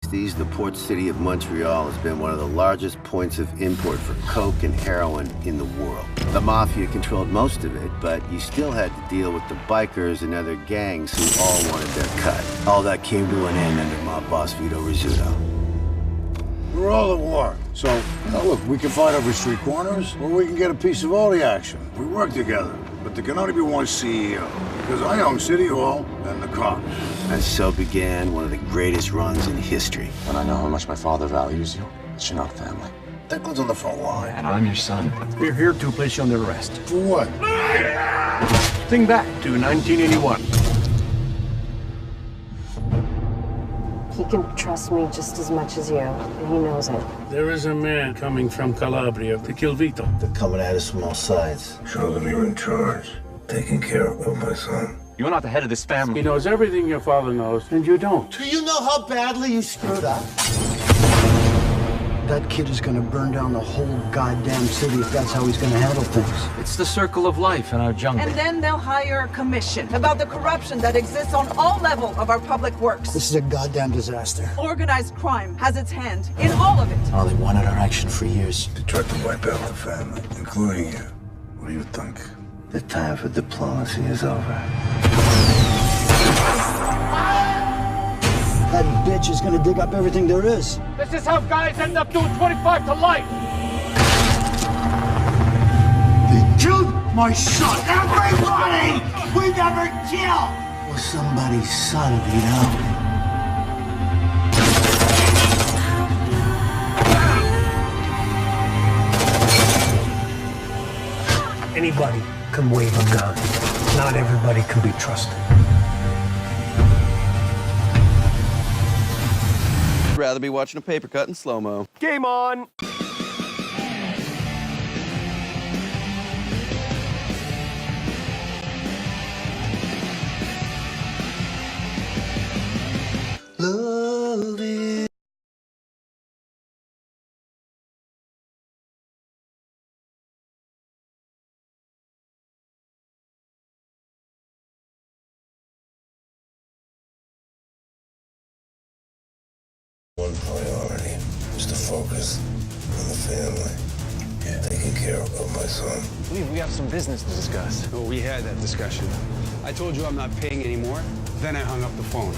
The port city of Montreal has been one of the largest points of import for coke and heroin in the world. The mafia controlled most of it, but you still had to deal with the bikers and other gangs who all wanted their cut. All that came to an end under mob boss Vito Rizzuto. We're all at war. So, now look, we can fight over street corners, or we can get a piece of all the action. We work together, but there can only be one CEO. Because I own City Hall and the cops. And so began one of the greatest runs in history. When I know how much my father values you, it's your not family. Declan's on the phone line. And I'm your son. We're here to place you under arrest. For what? Think back to 1981. He can trust me just as much as you, and he knows it. There is a man coming from Calabria to kill Vito. They're coming at us from all sides. Show them you're in charge, taking care of my son. You're not the head of this family. He knows everything your father knows, and you don't. Do you know how badly you screwed up? That kid is gonna burn down the whole goddamn city if that's how he's gonna handle things. It's the circle of life in our jungle. And then they'll hire a commission about the corruption that exists on all levels of our public works. This is a goddamn disaster. Organized crime has its hand in all of it. Oh, they wanted our action for years. They tried to wipe out the family, including you. What do you think? The time for diplomacy is over. That bitch is gonna dig up everything there is. This is how guys end up doing 25 to life. They killed my son. Everybody we've ever killed Was somebody's son, Vito. Anybody can wave a gun. Not everybody can be trusted. Rather be watching a paper cut in slow-mo. Game on. Love it. One priority is to focus on the family. Taking care of my son. We have some business to discuss. Well, we had that discussion. I told you I'm not paying anymore. Then I hung up the phone.